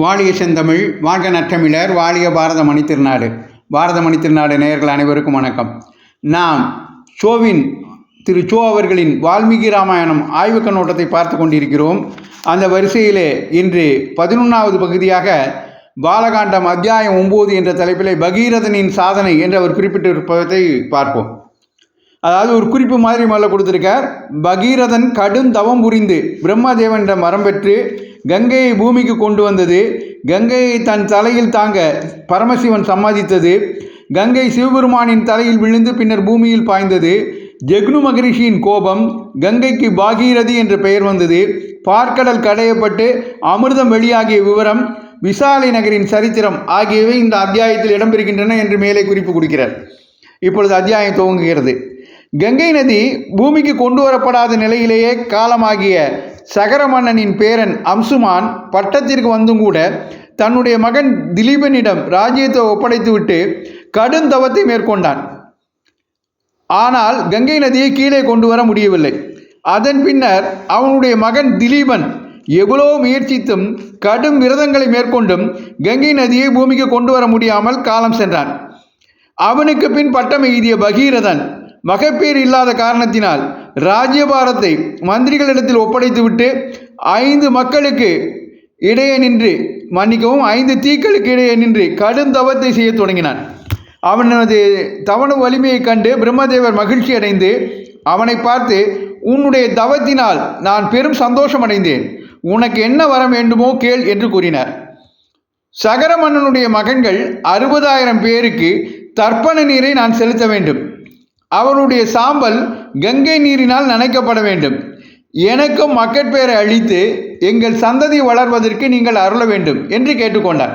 வாழிய செந்தமிழ், வாழ்க நற்றமிழர், வாழிய பாரத மணித்திருநாடு. பாரத மணித்திருநாடு நேயர்கள் அனைவருக்கும் வணக்கம். நாம் திரு சோ அவர்களின் வால்மீகி ராமாயணம் ஆய்வுக் கண்ணோட்டத்தை பார்த்து கொண்டிருக்கிறோம். அந்த வரிசையிலே இன்று 11வது பகுதியாக பாலகாண்டம் அத்தியாயம் 9 என்ற தலைப்பிலே பகீரதனின் சாதனை என்று அவர் குறிப்பிட்டிருப்பதை பார்ப்போம். அதாவது ஒரு குறிப்பு மாதிரி முதல்ல கொடுத்திருக்கார். பகீரதன் கடும் தவம் புரிந்து பிரம்மதேவனிடம் வரம் பெற்று கங்கையை பூமிக்கு கொண்டு வந்தது. கங்கையை தன் தலையில் தாங்க பரமசிவன் சம்மதித்தது. கங்கை சிவபெருமானின் தலையில் விழுந்து பின்னர் பூமியில் பாய்ந்தது. ஜெக்னு மகரிஷியின் கோபம், கங்கைக்கு பாகீரதி என்ற பெயர் வந்தது. பார்க்கடல் கடையப்பட்டு அமிர்தம் வெளியாகிய விவரம், விசாலை நகரின் சரித்திரம் ஆகியவை இந்த அத்தியாயத்தில் இடம்பெறுகின்றன என்று மேலே குறிப்பு கொடுக்கிறார். இப்பொழுது அத்தியாயம் துவங்குகிறது. கங்கை நதி பூமிக்கு கொண்டு வரப்படாத நிலையிலேயே காலமாகிய சகர மன்னனின் பேரன் அம்சுமான் பட்டத்திற்கு வந்தும் கூட தன்னுடைய மகன் திலீபனிடம் ராஜ்யத்தை ஒப்படைத்துவிட்டு கடும் தவத்தை மேற்கொண்டான். ஆனால் கங்கை நதியை கீழே கொண்டு வர முடியவில்லை. அதன் பின்னர் அவனுடைய மகன் திலீபன் எவ்வளோ முயற்சித்தும் கடும் விரதங்களை மேற்கொண்டும் கங்கை நதியை பூமிக்கு கொண்டு வர முடியாமல் காலம் சென்றான். அவனுக்கு பின் பட்டம் எய்திய பகீரதன் மகப்பேறு இல்லாத காரணத்தினால் ராஜ்யபாரத்தை மந்திரிகளிடத்தில் ஒப்படைத்துவிட்டு 5 மக்களுக்கு இடையே நின்று 5 தீக்களுக்கு இடையே நின்று கடும் தவத்தை செய்ய தொடங்கினான். அவனது தவண வலிமையை கண்டு பிரம்மதேவர் மகிழ்ச்சி அடைந்து அவனை பார்த்து, உன்னுடைய தவத்தினால் நான் பெரும் சந்தோஷம் அடைந்தேன், உனக்கு என்ன வர வேண்டுமோ கேள் என்று கூறினார். சகர மன்னனுடைய மகன்கள் 60,000 பேருக்கு தர்ப்பண நீரை நான் செலுத்த வேண்டும். அவனுடைய சாம்பல் கங்கை நீரினால் நனைக்கப்பட வேண்டும். எனக்கும் மக்கட்பேரை அளித்து எங்கள் சந்ததி வளர்வதற்கு நீங்கள் அருள வேண்டும் என்று கேட்டுக்கொண்டார்.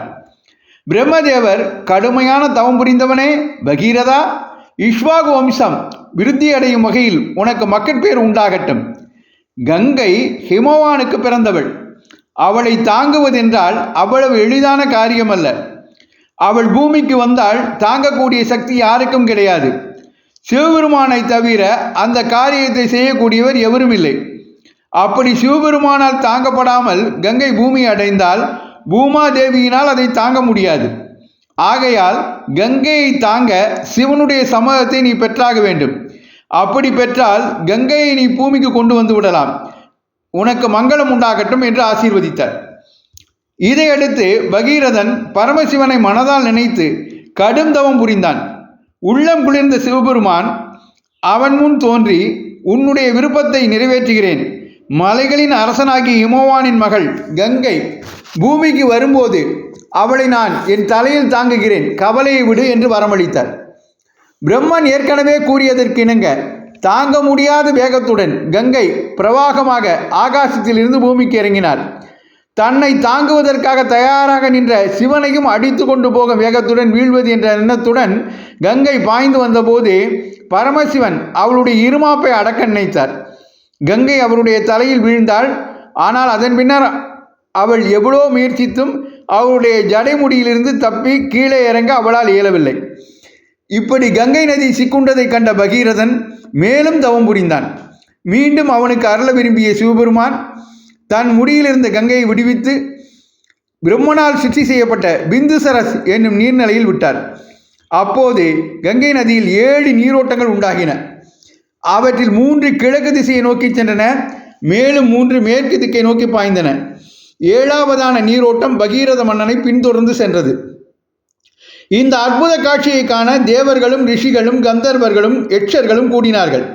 பிரம்மதேவர், கடுமையான தவம் புரிந்தவனே பகீரதா, இஷ்வாகு வம்சம் விருத்தி அடையும் வகையில் உனக்கு மக்கட்பேர் உண்டாகட்டும். கங்கை ஹிமவானுக்கு பிறந்தவள். அவளை தாங்குவதென்றால் அவ்வளவு எளிதான காரியமல்ல. அவள் பூமிக்கு வந்தால் தாங்கக்கூடிய சக்தி யாருக்கும் கிடையாது. சிவபெருமானை தவிர அந்த காரியத்தை செய்யக்கூடியவர் எவரும் இல்லை. அப்படி சிவபெருமானால் தாங்கப்படாமல் கங்கை பூமி அடைந்தால் பூமாதேவியினால் அதை தாங்க முடியாது. ஆகையால் கங்கையை தாங்க சிவனுடைய சம்மதத்தை நீ பெற்றாக வேண்டும். அப்படி பெற்றால் கங்கையை நீ பூமிக்கு கொண்டு வந்து விடலாம். உனக்கு மங்களம் உண்டாகட்டும் என்று ஆசீர்வதித்தார். இதையடுத்து பகீரதன் பரமசிவனை மனதால் நினைத்து கடும் தவம் புரிந்தான். உள்ளம் குளிர்ந்த சிவபெருமான் அவன் முன் தோன்றி, உன்னுடைய விருப்பத்தை நிறைவேற்றுகிறேன். மலைகளின் அரசனாகிய ஹிமவானின் மகள் கங்கை பூமிக்கு வரும்போது அவளை நான் என் தலையில் தாங்குகிறேன், கவலையை விடு என்று வரமளித்தார். பிரம்மன் ஏற்கனவே கூறியதற்கிணங்க தாங்க முடியாத வேகத்துடன் கங்கை பிரவாகமாக ஆகாசத்திலிருந்து பூமிக்கு இறங்கினார். தன்னை தாங்குவதற்காக தயாராக நின்ற சிவனையும் அடித்து கொண்டு போகும் வேகத்துடன் வீழ்வது என்ற எண்ணத்துடன் கங்கை பாய்ந்து வந்தபோது பரமசிவன் அவளுடைய இருமாப்பை அடக்க நினைத்தார். கங்கை அவருடைய தலையில் வீழ்ந்தாள். ஆனால் அதன் பின்னர் அவள் எவ்வளோ முயற்சித்தும் அவளுடைய ஜடைமுடியிலிருந்து தப்பி கீழே இறங்க அவளால் இயலவில்லை. இப்படி கங்கை நதி சிக்குண்டதை கண்ட பகீரதன் மேலும் தவம் புரிந்தான். மீண்டும் அவனுக்கு அருள விரும்பிய சிவபெருமான் தன் முடியிலிருந்த கங்கையை விடுவித்து பிரம்மனால் சிருஷ்டி செய்யப்பட்ட பிந்துசரஸ் என்னும் நீர்நிலையில் விட்டார். அப்போது கங்கை நதியில் 7 நீரோட்டங்கள் உண்டாகின. அவற்றில் 3 கிழக்கு திசையை நோக்கி சென்றன, மேலும் 3 மேற்கு திக்கை நோக்கி பாய்ந்தன. 7வதான நீரோட்டம் பகீரத மன்னனை பின்தொடர்ந்து சென்றது. இந்த அற்புத காட்சியை காண தேவர்களும் ரிஷிகளும் கந்தர்வர்களும் யட்சர்களும் கூடினார்கள்.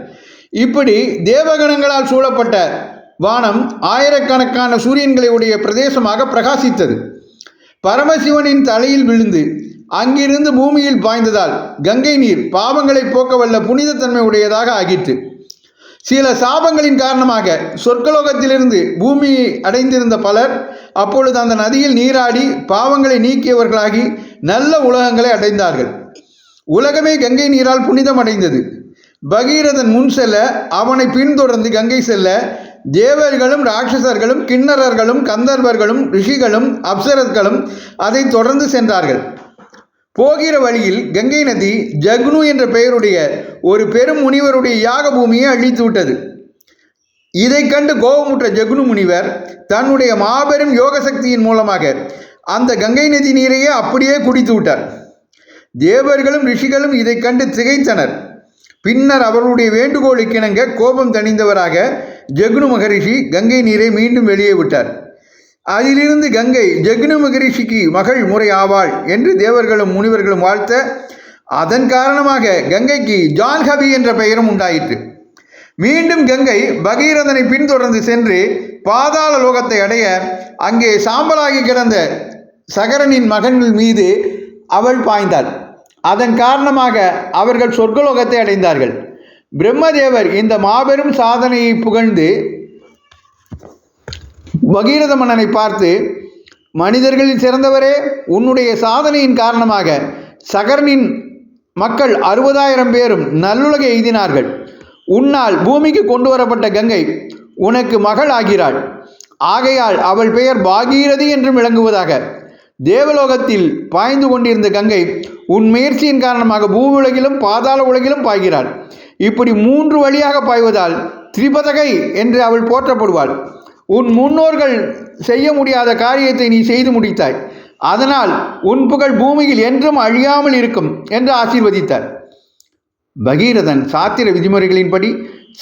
இப்படி தேவகணங்களால் சூழப்பட்ட வானம் ஆயிரக்கணக்கான சூரியன்களை உடைய பிரதேசமாக பிரகாசித்தது. பரமசிவனின் தலையில் விழுந்து அங்கிருந்து பூமியில் பாய்ந்ததால் கங்கை நீர் பாவங்களை போக்க வல்ல புனிதத்தன்மை உடையதாக ஆகிற்று. சில சாபங்களின் காரணமாக சொர்க்கலோகத்திலிருந்து பூமியை அடைந்திருந்த பலர் அப்பொழுது அந்த நதியில் நீராடி பாவங்களை நீக்கியவர்களாகி நல்ல உலகங்களை அடைந்தார்கள். உலகமே கங்கை நீரால் புனிதம் அடைந்தது. பகீரதன் முன் செல்ல, அவனை பின்தொடர்ந்து கங்கை செல்ல தேவர்களும் ராட்சசர்களும் கிண்ணறர்களும் கந்தர்வர்களும் ரிஷிகளும் அப்சரர்களும் அதை தொடர்ந்து சென்றார்கள். போகிற வழியில் கங்கை நதி ஜக்னு என்ற பெயருடைய ஒரு பெரும் முனிவருடைய யாக பூமியை அழித்து விட்டது. இதை கண்டு கோபமுற்ற ஜக்னு முனிவர் தன்னுடைய மாபெரும் யோக சக்தியின் மூலமாக அந்த கங்கை நதி நீரையே அப்படியே குடித்து விட்டார். தேவர்களும் ரிஷிகளும் இதை கண்டு திகைத்தனர். பின்னர் அவர்களுடைய வேண்டுகோளுக்கு இணங்க கோபம் தணிந்தவராக ஜக்னு மகரிஷி கங்கை நீரை மீண்டும் வெளியே விட்டார். அதிலிருந்து கங்கை ஜக்னு மகரிஷிக்கு மகள் முறை ஆவாள் என்று தேவர்களும் முனிவர்களும் வாழ்த்த, அதன் காரணமாக கங்கைக்கு ஜான்ஹவி என்ற பெயரும் உண்டாயிற்று. மீண்டும் கங்கை பகீரதனை பின்தொடர்ந்து சென்று பாதாள லோகத்தை அடைய அங்கே சாம்பலாகி கிடந்த சகரனின் மகன்கள் மீது அவள் பாய்ந்தாள். அதன் காரணமாக அவர்கள் சொர்க்கலோகத்தை அடைந்தார்கள். பிரம்மதேவர் இந்த மாபெரும் சாதனையை புகழ்ந்து பகீரத மன்னனை பார்த்து, மனிதர்களில் சிறந்தவரே, உன்னுடைய சாதனையின் காரணமாக சகரனின் மக்கள் 60,000 பேரும் நல்லுலகை எய்தினார்கள். உன்னால் பூமிக்கு கொண்டு வரப்பட்ட கங்கை உனக்கு மகள் ஆகிறாள். ஆகையால் அவள் பெயர் பாகீரதி என்றும் விளங்குவதாக. தேவலோகத்தில் பாய்ந்து கொண்டிருந்த கங்கை உன் முயற்சியின் காரணமாக பூமி உலகிலும் பாதாள உலகிலும் பாய்கிறாள். இப்படி 3 வழியாக பாய்வதால் திரிபதகை என்று அவள் போற்றப்படுவாள். உன் முன்னோர்கள் செய்ய முடியாத காரியத்தை நீ செய்து முடித்தாய். அதனால் உன் புகழ் பூமியில் என்றும் அழியாமல் இருக்கும் என்று ஆசீர்வதித்தார். பகீரதன் சாத்திர விதிமுறைகளின்படி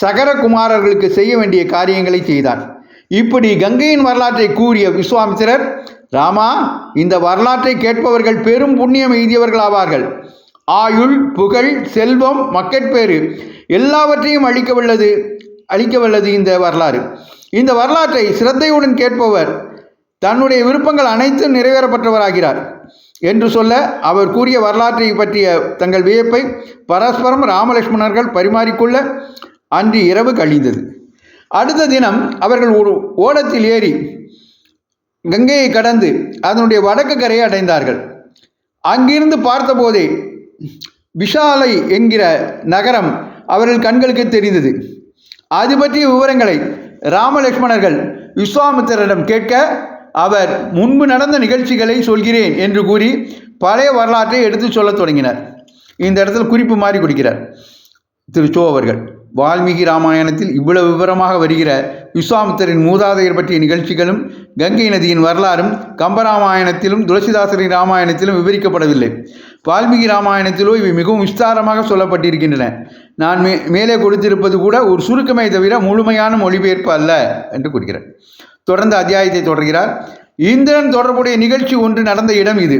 சகரகுமாரர்களுக்கு செய்ய வேண்டிய காரியங்களை செய்தான். இப்படி கங்கையின் வரலாற்றை கூறிய விஸ்வாமித்திரர், ராமா, இந்த வரலாற்றை கேட்பவர்கள் பெரும் புண்ணியம் எய்தியவர்கள் ஆவார்கள். ஆயுள், புகழ், செல்வம், மக்கட்பேறு எல்லாவற்றையும் அளிக்கவல்லது இந்த வரலாறு. இந்த வரலாற்றை சிரத்தையுடன் கேட்பவர் தன்னுடைய விருப்பங்கள் அனைத்தும் நிறைவேறப்பட்டவராகிறார் என்று சொல்ல, அவர் கூறிய வரலாற்றை பற்றிய தங்கள் வியப்பை பரஸ்பரம் ராமலட்சுமணர்கள் பரிமாறிக்கொள்ள அன்று இரவு கழிந்தது. அடுத்த தினம் அவர்கள் ஒரு ஓடத்தில் ஏறி கங்கையை கடந்து அதனுடைய வடக்கு கரையை அடைந்தார்கள். அங்கிருந்து பார்த்தபோதே விஷாலை என்கிற நகரம் அவர்கள் கண்களுக்கு தெரிந்தது. அது பற்றிய விவரங்களை ராமலட்சுமணர்கள் விஸ்வாமித்திரரிடம் கேட்க, அவர் முன்பு நடந்த நிகழ்ச்சிகளை சொல்கிறேன் என்று கூறி பழைய வரலாற்றை எடுத்து சொல்ல தொடங்கினார். இந்த இடத்துல குறிப்பு மாறி கொடுக்கிறார் திரு சோ அவர்கள். வால்மீகி ராமாயணத்தில் இவ்வளவு விவரமாக வருகிற விஸ்வாமித்திரரின் மூதாதையர் பற்றிய நிகழ்ச்சிகளும் கங்கை நதியின் வரலாறும் கம்பராமாயணத்திலும் துளசிதாசரின் ராமாயணத்திலும் விவரிக்கப்படவில்லை. வால்மீகி ராமாயணத்திலோ இவை மிகவும் விஸ்தாரமாக சொல்லப்பட்டிருக்கின்றன. நான் மேலே கொடுத்திருப்பது கூட ஒரு சுருக்கமே தவிர முழுமையான மொழிபெயர்ப்பு அல்ல என்று கூறுகிறார். தொடர்ந்து அத்தியாயத்தை தொடர்கிறார். இந்திரன் தொடர்புடைய நிகழ்ச்சி ஒன்று நடந்த இடம் இது.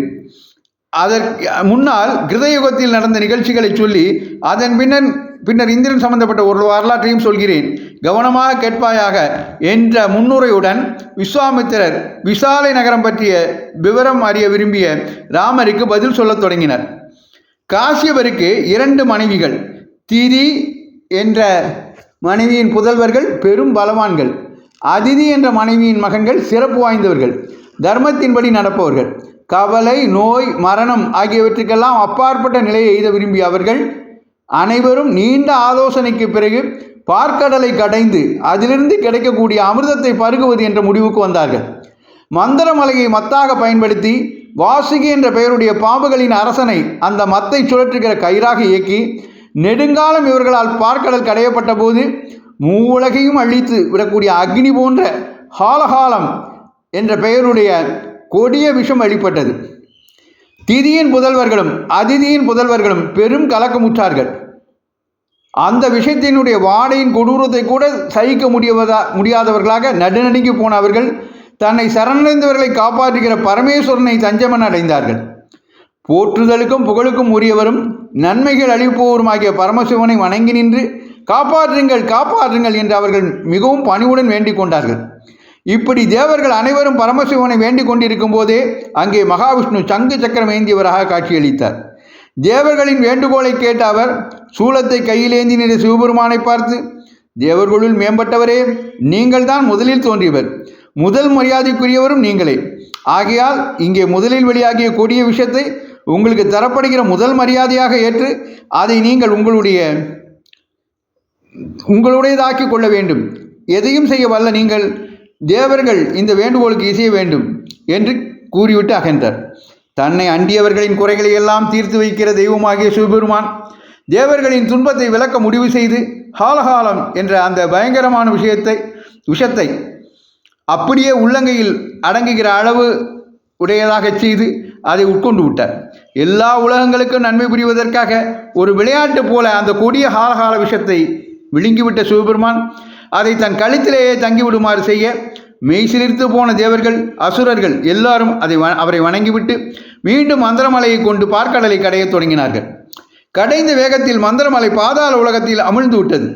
அதற்கு முன்னால் கிருதயுகத்தில் நடந்த நிகழ்ச்சிகளை சொல்லி அதன் பின்னர் இந்திரன் சம்பந்தப்பட்ட ஒரு வரலாற்றையும் சொல்கிறேன், கவனமாக கேட்பாயாக என்ற முன்னுரையுடன் விஸ்வாமித்திரர் விஷாலை நகரம் பற்றிய விவரம் அறிய விரும்பிய ராமருக்கு பதில் சொல்லத் தொடங்கினர். காசியபருக்கு 2 மனைவிகள். திதி என்ற மனைவியின் புதல்வர்கள் பெரும் பலவான்கள். அதிதி என்ற மனைவியின் மகன்கள் சிறப்பு வாய்ந்தவர்கள், தர்மத்தின்படி நடப்பவர்கள். கவலை, நோய், மரணம் ஆகியவற்றுக்கெல்லாம் அப்பாற்பட்ட நிலையை எய்த விரும்பிய அவர்கள் அனைவரும் நீண்ட ஆலோசனைக்கு பிறகு பார்க்கடலை கடைந்து அதிலிருந்து கிடைக்கக்கூடிய அமிர்தத்தை பருகுவது என்ற முடிவுக்கு வந்தார்கள். மந்திரமலையை மத்தாக பயன்படுத்தி வாசுகி என்ற பெயருடைய பாம்புகளின் அரசனை அந்த மத்தை சுழற்றுகிற கயிறாக இயக்கி நெடுங்காலம் இவர்களால் பார்க்கடல் கடையப்பட்ட போது மூவுலகையும் அழித்து விடக்கூடிய அக்னி போன்ற ஹாலகாலம் என்ற பெயருடைய கொடிய விஷம் வெளிப்பட்டது. திதியின் புதல்வர்களும் அதிதியின் புதல்வர்களும் பெரும் கலக்கமுற்றார்கள். அந்த விஷயத்தினுடைய வாடையின் கொடூரத்தை கூட சகிக்க முடியாதவர்களாக நடுநடுங்கி போன அவர்கள் தன்னை சரணடைந்தவர்களை காப்பாற்றுகிற பரமேஸ்வரனை தஞ்சமன் அடைந்தார்கள். போற்றுதலுக்கும் புகழுக்கும் உரியவரும் நன்மைகள் அளிப்பவருமாகிய பரமசிவனை வணங்கி நின்று காப்பாற்றுங்கள் காப்பாற்றுங்கள் என்று அவர்கள் மிகவும் பணிவுடன் வேண்டிக் கொண்டார்கள். இப்படி தேவர்கள் அனைவரும் பரமசிவனை வேண்டிக் கொண்டிருக்கும் போதே அங்கே மகாவிஷ்ணு சங்கு சக்கரம் ஏந்தியவராக காட்சியளித்தார். தேவர்களின் வேண்டுகோளை கேட்ட அவர் சூலத்தை கையிலேந்தி நின்ற சிவபெருமானை பார்த்து, தேவர்களுள் மேம்பட்டவரே, நீங்கள் தான் முதலில் தோன்றியவர், முதல் மரியாதைக்குரியவரும் நீங்களே. ஆகையால் இங்கே முதலில் வெளியாகிய கொடிய விஷயத்தை உங்களுக்கு தரப்படுகிற முதல் மரியாதையாக ஏற்று அதை நீங்கள் உங்களுடையதாக்கி கொள்ள வேண்டும். எதையும் செய்ய வல்ல நீங்கள் தேவர்கள் இந்த வேண்டுகோளுக்கு இசைய வேண்டும் என்று கூறிவிட்டு அகன்றார். தன்னை அண்டியவர்களின் குறைகளை எல்லாம் தீர்த்து வைக்கிற தெய்வமாகிய சிவபெருமான் தேவர்களின் துன்பத்தை விளக்க முடிவு செய்து ஹாலகாலம் என்ற அந்த பயங்கரமான விஷத்தை அப்படியே உள்ளங்கையில் அடங்குகிற அளவு உடையதாக செய்து அதை உட்கொண்டு விட்டார். எல்லா உலகங்களுக்கும் நன்மை புரிவதற்காக ஒரு விளையாட்டு போல அந்த கொடிய ஹாலகால விஷத்தை விழுங்கிவிட்ட சிவபெருமான் அதை தன் கழுத்திலேயே தங்கிவிடுமாறு செய்ய மெய்சிலிர்த்து போன தேவர்கள் அசுரர்கள் எல்லாரும் அவரை வணங்கிவிட்டு மீண்டும் மந்திரமலையை கொண்டு பார்க்கடலை கடையத் தொடங்கினார்கள். கடைந்த வேகத்தில் மந்திரமலை பாதாள உலகத்தில் அமிழ்ந்து விட்டது.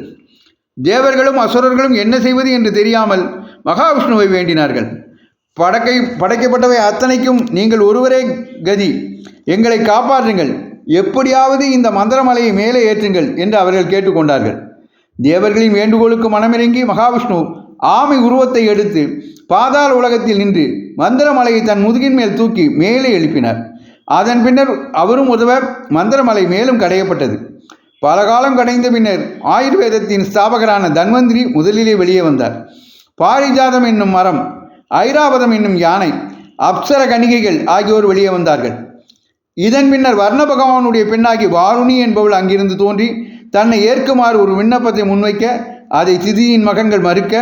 தேவர்களும் அசுரர்களும் என்ன செய்வது என்று தெரியாமல் மகாவிஷ்ணுவை வேண்டினார்கள். படைக்கப்பட்டவை அத்தனைக்கும் நீங்கள் ஒருவரே கதி, எங்களை காப்பாற்றுங்கள், எப்படியாவது இந்த மந்திரமலையை மேலே ஏற்றுங்கள் என்று அவர்கள் கேட்டுக்கொண்டார்கள். தேவர்களின் வேண்டுகோளுக்கு மனமிறங்கி மகாவிஷ்ணு ஆமை உருவத்தை எடுத்து பாதாள உலகத்தில் நின்று மந்திரமலையை தன் முதுகின் மேல் தூக்கி மேலே எழுப்பினார். அதன் பின்னர் அவரும் உதவ மந்திரமலை மேலும் கடையப்பட்டது. பல காலம் கடைந்த பின்னர் ஆயுர்வேதத்தின் ஸ்தாபகரான தன்வந்திரி முதலிலே வெளியே வந்தார். பாரிஜாதம் என்னும் மரம், ஐராவதம் என்னும் யானை, அப்சர கணிகைகள் ஆகியோர் வெளியே வந்தார்கள். இதன் பின்னர் வர்ண பகவானுடைய பெண்ணாகி வாருணி என்பவள் அங்கிருந்து தோன்றி தன்னை ஏற்குமாறு ஒரு விண்ணப்பத்தை முன்வைக்க அதை திதியின் மகன்கள் மறுக்க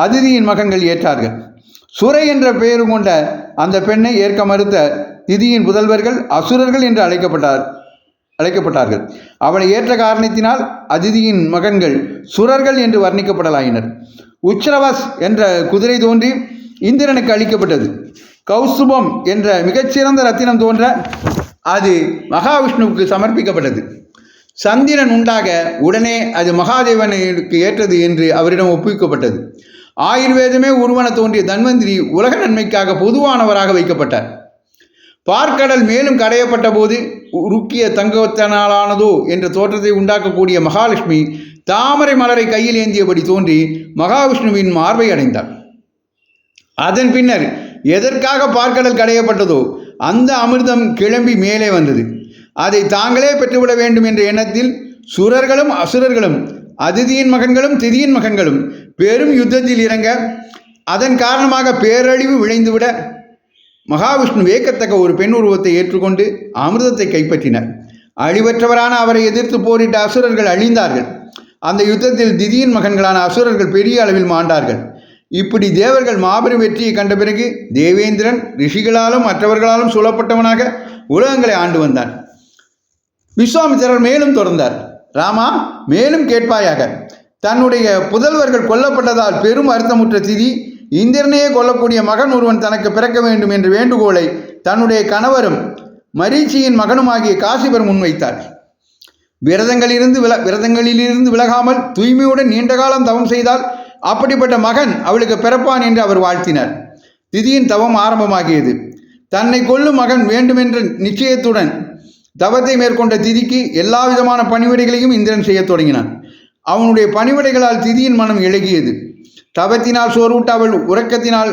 அதிதியின் மகன்கள் ஏற்றார்கள். சுரை என்ற பெயர் கொண்ட அந்த பெண்ணை ஏற்க மறுத்த திதியின் புதல்வர்கள் அசுரர்கள் என்று அழைக்கப்பட்டார்கள். அவளை ஏற்ற காரணத்தினால் அதிதியின் மகன்கள் சுரர்கள் என்று வர்ணிக்கப்படலாயினர். உச்ரவஸ் என்ற குதிரை தோன்றி இந்திரனுக்கு அளிக்கப்பட்டது. கௌசுபம் என்ற மிகச்சிறந்த ரத்தினம் தோன்ற அது மகாவிஷ்ணுவுக்கு சமர்ப்பிக்கப்பட்டது. சந்திரன் உண்டாக உடனே அது மகாதேவனுக்கு ஏற்றது என்று அவரிடம் ஒப்புவிக்கப்பட்டது. ஆயுர்வேதமே உருவன தோன்றிய தன்வந்திரி உலக நன்மைக்காக பொதுவானவராக வைக்கப்பட்டார். பார்க்கடல் மேலும் கடையப்பட்ட போது உருக்கிய தங்கத்தினாலானதோ என்ற தோற்றத்தை உண்டாக்கக்கூடிய மகாலட்சுமி தாமரை மலரை கையில் ஏந்தியபடி தோன்றி மகாவிஷ்ணுவின் மார்பை அடைந்தார். அதன் பின்னர் எதற்காக பார்க்கடல் கடையப்பட்டதோ அந்த அமிர்தம் கிளம்பி மேலே வந்தது. அதை தாங்களே பெற்றுவிட வேண்டும் என்ற எண்ணத்தில் சுரர்களும் அசுரர்களும் அதிதியின் மகன்களும் திதியின் மகன்களும் பெரும் யுத்தத்தில் இறங்க அதன் காரணமாக பேரழிவு விளைந்துவிட மகாவிஷ்ணு வியக்கத்தக்க ஒரு பெண் உருவத்தை ஏற்றுக்கொண்டு அமிர்தத்தை கைப்பற்றினர். அழிவற்றவரான அவரை எதிர்த்து போரிட்ட அசுரர்கள் அழிந்தார்கள். அந்த யுத்தத்தில் திதியின் மகன்களான அசுரர்கள் பெரிய அளவில் மாண்டார்கள். இப்படி தேவர்கள் மாபெரும் வெற்றியை கண்ட பிறகு தேவேந்திரன் ரிஷிகளாலும் மற்றவர்களாலும் சூழப்பட்டவனாக உலகங்களை ஆண்டு வந்தான். விஸ்வாமித்திரர் மேலும் தொடர்ந்தார். ராமா, மேலும் கேட்பாயாக. தன்னுடைய புதல்வர்கள் கொல்லப்பட்டதால் பெரும் அர்த்தமுற்ற திதி இந்திரனையே கொல்லக்கூடிய மகன் ஒருவன் தனக்கு பிறக்க வேண்டும் என்ற வேண்டுகோளை தன்னுடைய கணவரும் மரீச்சியின் மகனுமாகிய காசிபர் முன்வைத்தார். விரதங்களிலிருந்து விலகாமல் தூய்மையுடன் நீண்ட காலம் தவம் செய்தால் அப்படிப்பட்ட மகன் அவளுக்கு பிறப்பான் என்று அவர் வாழ்த்தினார். திதியின் தவம் ஆரம்பமாகியது. தன்னை கொல்லும் மகன் வேண்டுமென்ற நிச்சயத்துடன் தவத்தை மேற்கொண்ட திதிக்கு எல்லா விதமான பணிவிடைகளையும் இந்திரன் செய்யத் தொடங்கினான். அவனுடைய பணிவிடைகளால் திதியின் மனம் இழகியது. தவத்தினால் சோர்வுட்ட அவள் உறக்கத்தினால்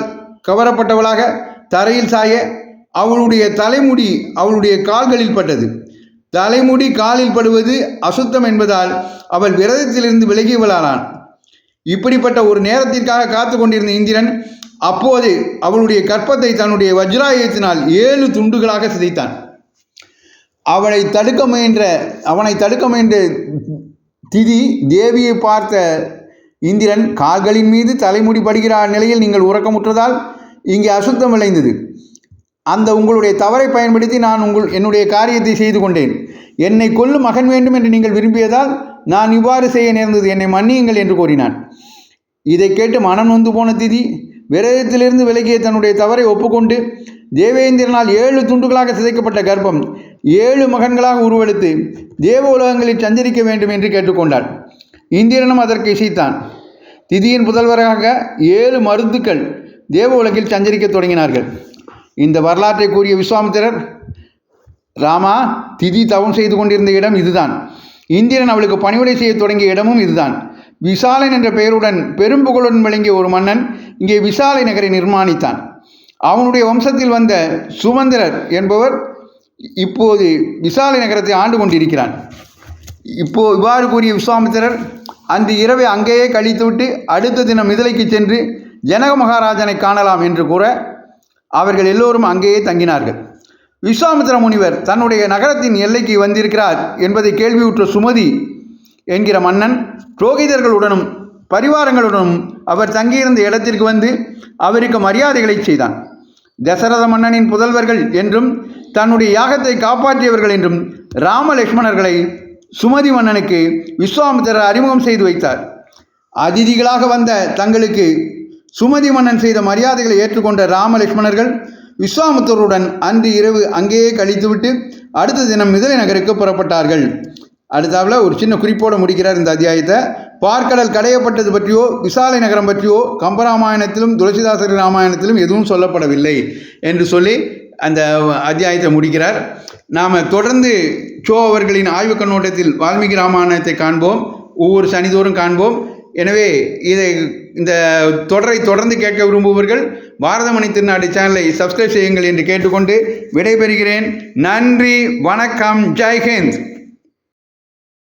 கவரப்பட்டவளாக தரையில் சாய அவளுடைய தலைமுடி அவளுடைய கால்களில் பட்டது. தலைமுடி காலில் படுவது அசுத்தம் என்பதால் அவள் விரதத்திலிருந்து விலகியவளானான். இப்படிப்பட்ட ஒரு நேரத்திற்காக காத்து கொண்டிருந்த இந்திரன் அப்போது அவளுடைய கற்பத்தை தன்னுடைய வஜ்ராயுதத்தினால் 7 துண்டுகளாக சிதைத்தான். அவனை தடுக்க முயன்ற திதி தேவியை பார்த்த இந்திரன், கால்களின் மீது தலைமுடி படுகிற நிலையில் நீங்கள் உறக்கமுற்றதால் இங்கே அசுத்தம் விளைந்தது. அந்த உங்களுடைய தவறை பயன்படுத்தி நான் என்னுடைய காரியத்தை செய்து கொண்டேன். என்னை கொல்லும் மகன் வேண்டும் என்று நீங்கள் விரும்பியதால் நான் இவ்வாறு செய்ய நேர்ந்தது, என்னை மன்னியுங்கள் என்று கூறினான். இதை கேட்டு மனம் நொந்து போன திதி விரதத்திலிருந்து விலகிய தன்னுடைய தவறை ஒப்புக்கொண்டு தேவேந்திரனால் 7 துண்டுகளாக சிதைக்கப்பட்ட கர்ப்பம் 7 மகன்களாக உருவெடுத்து தேவ உலகங்களில் சஞ்சரிக்க வேண்டும் என்று கேட்டுக்கொண்டாள். இந்திரனும் அதற்கு இசைத்தான். திதியின் புதல்வராக 7 மருத்துக்கள் தேவ உலகில் சஞ்சரிக்க தொடங்கினார்கள். இந்த வரலாற்றை கூறிய விஸ்வாமித்திரர், ராமா, திதி தவம் செய்து கொண்டிருந்த இடம் இதுதான். இந்திரன் அவளுக்கு பணிவிடை செய்ய தொடங்கிய இடமும் இதுதான். விசாலன் என்ற பெயருடன் பெரும் புகழுடன் விளங்கிய ஒரு மன்னன் இங்கே விசாலை நகரை நிர்மாணித்தான். அவனுடைய வம்சத்தில் வந்த சுமந்திரர் என்பவர் இப்போது விசாலை நகரத்தை ஆண்டு கொண்டிருக்கிறான். இவ்வாறு கூறிய விஸ்வாமித்திரர் அன்று இரவை அங்கேயே கழித்துவிட்டு அடுத்த தினம் மிதிலைக்கு சென்று ஜனக மகாராஜனை காணலாம் என்று கூற அவர்கள் எல்லோரும் அங்கேயே தங்கினார்கள். விஸ்வாமித்திர முனிவர் தன்னுடைய நகரத்தின் எல்லைக்கு வந்திருக்கிறார் என்பதை கேள்வியுற்ற சுமதி என்கிற மன்னன் புரோகிதர்களுடனும் பரிவாரங்களுடனும் அவர் தங்கியிருந்த இடத்திற்கு வந்து அவருக்கு மரியாதைகளை செய்தான். தசரத மன்னனின் புதல்வர்கள் என்றும் தன்னுடைய யாகத்தை காப்பாற்றியவர்கள் என்றும் ராம லக்ஷ்மணர்களை சுமதி மன்னனுக்கு விஸ்வாமித்திரர் அறிமுகம் செய்து வைத்தார். அதிதிகளாக வந்த தங்களுக்கு சுமதி மன்னன் செய்த மரியாதைகளை ஏற்றுக்கொண்ட ராம லக்ஷ்மணர்கள் விஸ்வாமித்திரருடன் அன்று இரவு அங்கேயே கழித்துவிட்டு அடுத்த தினம் மிதிலை நகருக்கு புறப்பட்டார்கள். அடுத்தாவில் ஒரு சின்ன குறிப்போடு முடிக்கிறார் இந்த அத்தியாயத்தை. பார்க்கடல் கடையப்பட்டது பற்றியோ விசாலை நகரம் பற்றியோ கம்பராமாயணத்திலும் துளசிதாசர் ராமாயணத்திலும் எதுவும் சொல்லப்படவில்லை என்று சொல்லி அந்த அத்தியாயத்தை முடிக்கிறார். நாம் தொடர்ந்து சோ அவர்களின் ஆய்வு கண்ணோட்டத்தில் வால்மீகி ராமாயணத்தை காண்போம், ஒவ்வொரு சனிதோறும் காண்போம். எனவே இந்த தொடரை தொடர்ந்து கேட்க விரும்புபவர்கள் பாரதமணி திருநாடு சேனலை சப்ஸ்கிரைப் செய்யுங்கள் என்று கேட்டுக்கொண்டு விடைபெறுகிறேன். நன்றி, வணக்கம், ஜெய் ஹிந்த்.